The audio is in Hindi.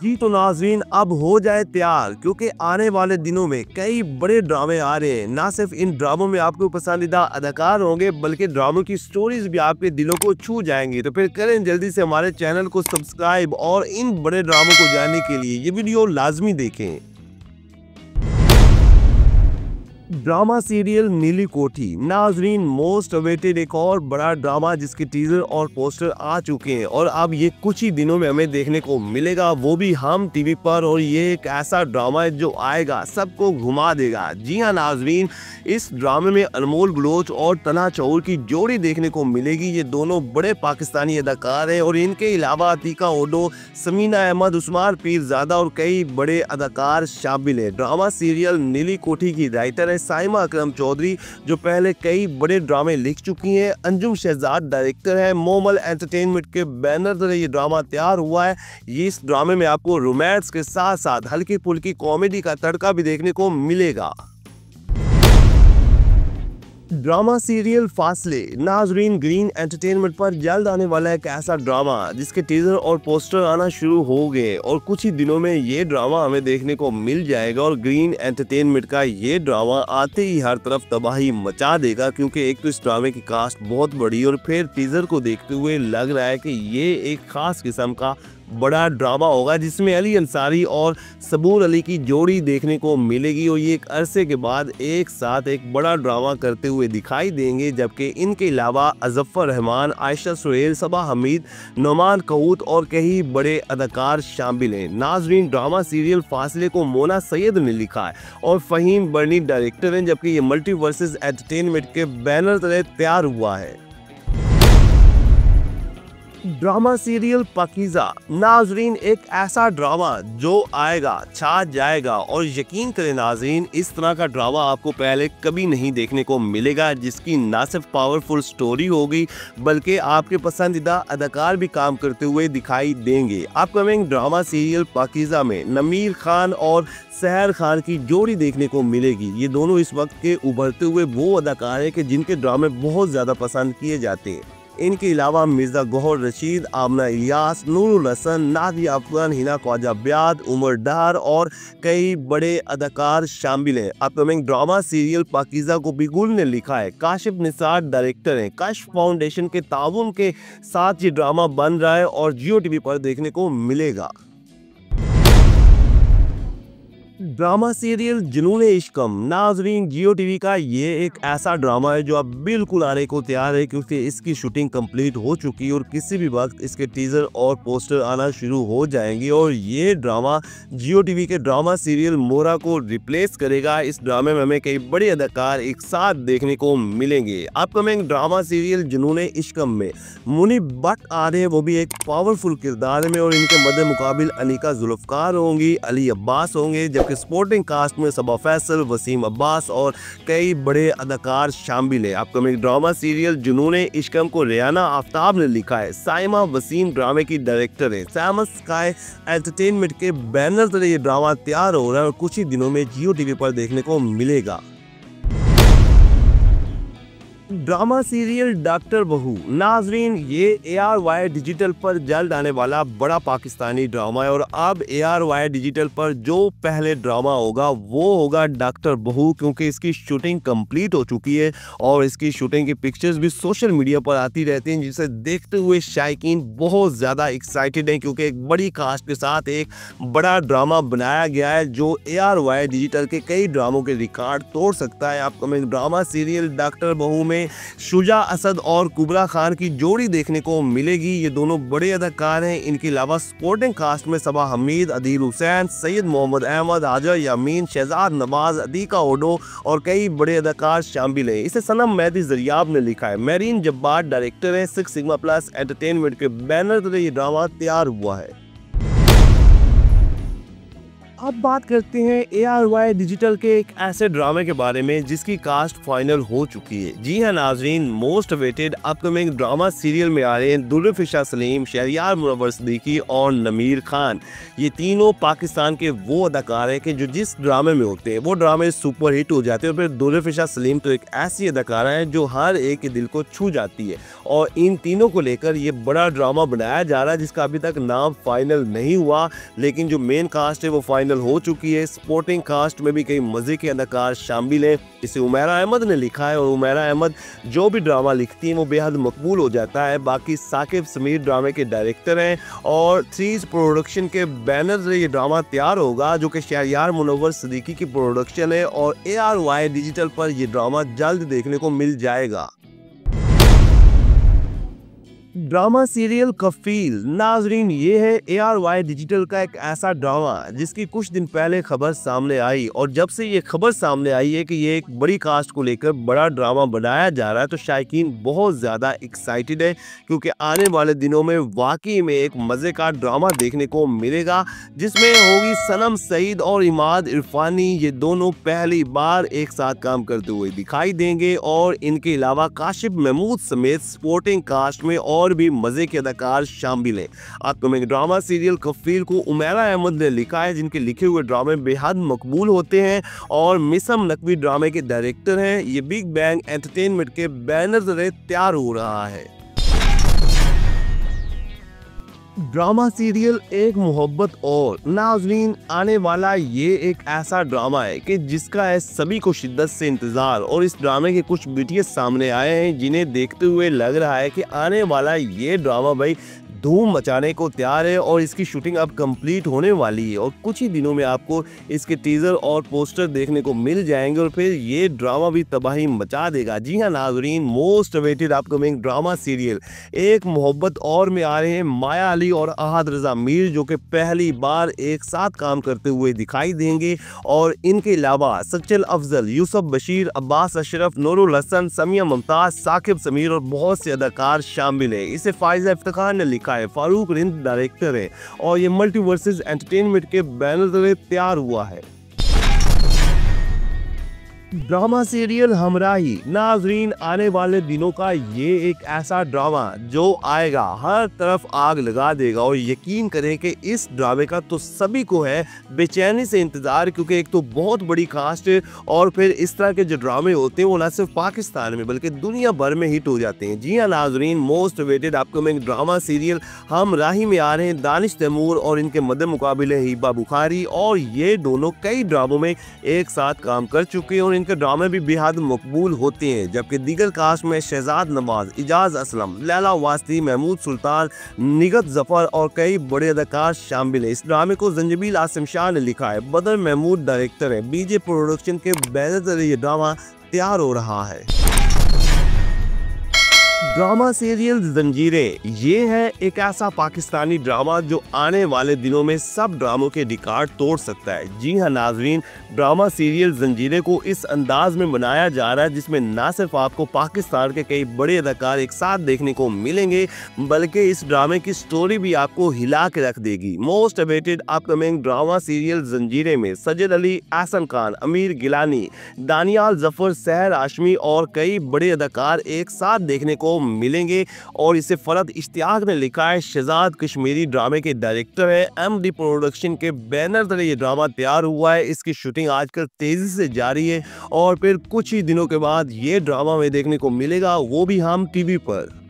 जी तो नाज़रीन, अब हो जाए तैयार क्योंकि आने वाले दिनों में कई बड़े ड्रामे आ रहे हैं। ना सिर्फ इन ड्रामों में आपको पसंदीदा अदाकार होंगे बल्कि ड्रामों की स्टोरीज भी आपके दिलों को छू जाएंगी। तो फिर करें जल्दी से हमारे चैनल को सब्सक्राइब और इन बड़े ड्रामों को जानने के लिए ये वीडियो लाजमी देखें। ड्रामा सीरियल नीली कोठी नाजरीन, मोस्ट अवेटेड एक और बड़ा ड्रामा जिसके टीजर और पोस्टर आ चुके हैं और अब ये कुछ ही दिनों में हमें देखने को मिलेगा, वो भी हम टीवी पर। और ये एक ऐसा ड्रामा है जो आएगा सबको घुमा देगा। जी हाँ नाजरीन, इस ड्रामे में अनमोल बलोच और तना चौर की जोड़ी देखने को मिलेगी। ये दोनों बड़े पाकिस्तानी अदाकार हैं और इनके अलावा अतीका ओडो, समीना अहमद, उस्मान पीरजादा और कई बड़े अदाकार शामिल हैं। ड्रामा सीरियल नीली कोठी की राइटर है साइमा अकरम चौधरी, जो पहले कई बड़े ड्रामे लिख चुकी हैं। अंजुम शहजाद डायरेक्टर है। मोमल एंटरटेनमेंट के बैनर तले ये ड्रामा तैयार हुआ है। ये इस ड्रामे में आपको रोमांस के साथ साथ हल्की फुल्की कॉमेडी का तड़का भी देखने को मिलेगा। ड्रामा सीरियल फासले नाजरीन, ग्रीन एंटरटेनमेंट पर जल्द आने वाला एक ऐसा ड्रामा जिसके टीजर और पोस्टर आना शुरू हो गए और कुछ ही दिनों में ये ड्रामा हमें देखने को मिल जाएगा। और ग्रीन एंटरटेनमेंट का ये ड्रामा आते ही हर तरफ तबाही मचा देगा, क्योंकि एक तो इस ड्रामे की कास्ट बहुत बड़ी और फिर टीजर को देखते हुए लग रहा है कि ये एक खास किस्म का बड़ा ड्रामा होगा जिसमें अली अंसारी और सबूर अली की जोड़ी देखने को मिलेगी। और ये एक अरसे के बाद एक साथ एक बड़ा ड्रामा करते हुए दिखाई देंगे, जबकि इनके अलावा अजफ्फर रहमान, आयशा सुहेल, सबा हमीद, नोमान कऊत और कई बड़े अदाकार शामिल हैं। नाजरीन, ड्रामा सीरियल फासले को मोना सैयद ने लिखा है और फ़हीम बर्नी डायरेक्टर हैं, जबकि ये मल्टीवर्सेस एंटरटेनमेंट के बैनर तले तैयार हुआ है। ड्रामा सीरियल पाकीज़ा नाजरीन, एक ऐसा ड्रामा जो आएगा छा जाएगा। और यकीन करें नाजरीन, इस तरह का ड्रामा आपको पहले कभी नहीं देखने को मिलेगा, जिसकी ना सिर्फ पावरफुल स्टोरी होगी बल्कि आपके पसंदीदा अदाकार भी काम करते हुए दिखाई देंगे। अपकमिंग ड्रामा सीरियल पाकीज़ा में नमीर खान और सहर खान की जोड़ी देखने को मिलेगी। ये दोनों इस वक्त के उभरते हुए वो अदाकार हैं कि जिनके ड्रामे बहुत ज़्यादा पसंद किए जाते हैं। इनके अलावा मिर्जा गौहर रशीद, आमना इलियास, नूरुल हसन, नादिया अफगान, हिना ख्वाजा ब्याद, उमर डार और कई बड़े अदाकार शामिल हैं। अपकमिंग ड्रामा सीरियल पाकीज़ा को बिगुल ने लिखा है। काशिफ निसार डायरेक्टर हैं। कश फाउंडेशन के ताउन के साथ ये ड्रामा बन रहा है और जियो टीवी पर देखने को मिलेगा। ड्रामा सीरियल जुनून इश्कम नाजरीन, जियो टीवी का ये एक ऐसा ड्रामा है जो अब बिल्कुल आने को तैयार है, क्योंकि इसकी शूटिंग कंप्लीट हो चुकी है और किसी भी वक्त इसके टीजर और पोस्टर आना शुरू हो जाएंगे। और ये ड्रामा जियो टीवी के ड्रामा सीरियल मोरा को रिप्लेस करेगा। इस ड्रामे में हमें कई बड़े अदाकार एक साथ देखने को मिलेंगे। अपकमिंग ड्रामा सीरियल जुनून इश्कम में मुनीब भट्ट आ रहे हैं, वो भी एक पावरफुल किरदार में, और इनके मद्दे मुकाबिल अनिका जुल्फकार होंगी, अली अब्बास होंगे, जबकि सपोर्टिंग कास्ट में सबा फैसल, वसीम अब्बास और कई बड़े अदाकार शामिल हैं। अपकमिंग ड्रामा सीरियल जुनून इश्कम को रियाना आफ्ताब ने लिखा है। साइमा वसीम ड्रामे की डायरेक्टर है। सैमस स्काई एंटरटेनमेंट के बैनर तले ये ड्रामा तैयार हो रहा है और कुछ ही दिनों में जियो टीवी पर देखने को मिलेगा। ड्रामा सीरियल डॉक्टर बहू नाजरीन, ये ARY डिजिटल पर जल्द आने वाला बड़ा पाकिस्तानी ड्रामा है। और अब ARY डिजिटल पर जो पहले ड्रामा होगा वो होगा डॉक्टर बहू, क्योंकि इसकी शूटिंग कंप्लीट हो चुकी है और इसकी शूटिंग की पिक्चर्स भी सोशल मीडिया पर आती रहती हैं, जिसे देखते हुए शायकीन बहुत ज़्यादा एक्साइटेड हैं, क्योंकि एक बड़ी कास्ट के साथ एक बड़ा ड्रामा बनाया गया है जो ARY डिजिटल के कई ड्रामों के रिकॉर्ड तोड़ सकता है। अपकमिंग ड्रामा सीरियल डॉक्टर बहू में शुजा असद और कुबरा खान की जोड़ी देखने को मिलेगी। ये दोनों बड़े अदाकार हैं। इनके अलावा सपोर्टिंग कास्ट में सबा हमीद, अदील हुसैन, सैयद मोहम्मद अहमद, हाजर यामीन, शहजाद नवाज, अतीका ओडो और कई बड़े अदाकार शामिल हैं। इसे सनम मेहदी जरियाब ने लिखा है। मेरीन जब्बार डायरेक्टर है। 6 सिग्मा प्लस एंटरटेनमेंट के बैनर तले ये ड्रामा तैयार हुआ है। अब बात करते हैं ARY डिजिटल के एक ऐसे ड्रामे के बारे में जिसकी कास्ट फाइनल हो चुकी है। जी हाँ नाजरीन, most awaited upcoming drama serial में आ रहे हैं दुर्रफिशा सलीम, शहरियार मुनव्वर सिद्दीकी और नमीर खान। ये तीनों पाकिस्तान के वो अदाकार हैं कि जो जिस ड्रामे में होते हैं वो ड्रामे सुपर हिट हो जाते हैं। और फिर दुर्रफिशा सलीम तो एक ऐसी अदाकारा है जो हर एक के दिल को छू जाती है और इन तीनों को लेकर ये बड़ा ड्रामा बनाया जा रहा है जिसका अभी तक नाम फाइनल नहीं हुआ, लेकिन जो मेन कास्ट है वो फाइनल हो चुकी है। सपोर्टिंग कास्ट में भी कई मजे के अदाकार शामिल हैं। इसे उमैरा अहमद ने लिखा है और उमैरा अहमद जो भी ड्रामा लिखती हैं वो बेहद मकबूल हो जाता है। बाकी साकिब समीर ड्रामे के डायरेक्टर हैं और थ्रीज प्रोडक्शन के बैनर से ये ड्रामा तैयार होगा जो कि शहरयार मुनव्वर सिद्दीकी की प्रोडक्शन है और ARY डिजिटल पर ये ड्रामा जल्द देखने को मिल जाएगा। ड्रामा सीरियल कफील नाजरीन, ये है ARY डिजिटल का एक ऐसा ड्रामा जिसकी कुछ दिन पहले खबर सामने आई और जब से ये खबर सामने आई है कि ये एक बड़ी कास्ट को लेकर बड़ा ड्रामा बनाया जा रहा है तो शायकीन बहुत ज़्यादा एक्साइटेड है, क्योंकि आने वाले दिनों में वाकई में एक मज़े का ड्रामा देखने को मिलेगा जिसमें होगी सनम सईद और इमाद इरफानी। ये दोनों पहली बार एक साथ काम करते हुए दिखाई देंगे और इनके अलावा काशिफ महमूद समेत सपोर्टिंग कास्ट में और भी मजे के अदाकार शामिल हैं। अपकमिंग ड्रामा सीरियल कफील को उमैरा अहमद ने लिखा है, जिनके लिखे हुए ड्रामे बेहद मकबूल होते हैं और मिसम नकवी ड्रामे के डायरेक्टर हैं। ये बिग बैंग एंटरटेनमेंट के बैनर से तैयार हो रहा है। ड्रामा सीरियल एक मोहब्बत और नाजरीन, आने वाला ये एक ऐसा ड्रामा है कि जिसका है सभी को शिद्दत से इंतज़ार और इस ड्रामे के कुछ बीटीएस सामने आए हैं जिन्हें देखते हुए लग रहा है कि आने वाला ये ड्रामा भाई धूम मचाने को तैयार है और इसकी शूटिंग अब कंप्लीट होने वाली है और कुछ ही दिनों में आपको इसके टीज़र और पोस्टर देखने को मिल जाएंगे और फिर ये ड्रामा भी तबाही मचा देगा। जी हाँ नाजरीन, most awaited upcoming drama serial एक मोहब्बत और में आ रहे हैं माया अली और अहद रज़ा मीर, जो कि पहली बार एक साथ काम करते हुए दिखाई देंगे और इनके अलावा सच्चल अफजल, यूसुफ बशीर, अब्बास अशरफ, नूरुल हसन, समिया मुमताज़, साकिब समीर और बहुत से अदाकार शामिल हैं। इसे फाइज़ा इफ्तिखार ने लिखा है, फारूक रिंद डायरेक्टर है और ये मल्टीवर्सेस एंटरटेनमेंट के बैनर से तैयार हुआ है। ड्रामा सीरियल हमराही नाजरीन, आने वाले दिनों का ये एक ऐसा ड्रामा जो आएगा हर तरफ आग लगा देगा और यकीन करें कि इस ड्रामे का तो सभी को है बेचैनी से इंतज़ार, क्योंकि एक तो बहुत बड़ी कास्ट है और फिर इस तरह के जो ड्रामे होते हैं वो न सिर्फ पाकिस्तान में बल्कि दुनिया भर में हिट हो जाते हैं। जी हाँ नाजरीन, most awaited upcoming drama serial Humraahi में आ रहे हैं दानिश तैमूर और इनके मद्दे मुकाबले हिबा बुखारी और ये दोनों कई ड्रामों में एक साथ काम कर चुके हैं और इनके ड्रामे भी बेहद मकबूल होते हैं। जबकि दीगर कास्ट में शहजाद नवाज, इजाज असलम, लैला वास्ती, महमूद सुल्तान, निगत जफर और कई बड़े अदाकार शामिल हैं। इस ड्रामे को जंजबील आसिम शाह ने लिखा है, बदर महमूद डायरेक्टर है। बीजे प्रोडक्शन के बैनर से ये ड्रामा तैयार हो रहा है। ड्रामा सीरियल जंजीरें, ये है एक ऐसा पाकिस्तानी ड्रामा जो आने वाले दिनों में सब ड्रामों के रिकॉर्ड तोड़ सकता है। जी हाँ नाजरीन, ड्रामा सीरियल जंजीरें को इस अंदाज में बनाया जा रहा है जिसमें ना सिर्फ आपको पाकिस्तान के कई बड़े अदाकार एक साथ देखने को मिलेंगे बल्कि इस ड्रामे की स्टोरी भी आपको हिला के रख देगी। Most awaited upcoming drama serial जंजीरें में सज्जद अली, एहसन खान, अमीर गिलानी, दानियाल जफर, सहर आशमी और कई बड़े अदाकार एक साथ देखने को मिलेंगे और इसे फरद इश्तियाक ने लिखा है। शहजाद कश्मीरी ड्रामे के डायरेक्टर है। MD प्रोडक्शन के बैनर तले ये ड्रामा तैयार हुआ है। इसकी शूटिंग आजकल तेजी से जारी है और फिर कुछ ही दिनों के बाद ये ड्रामा में देखने को मिलेगा, वो भी हम TV पर।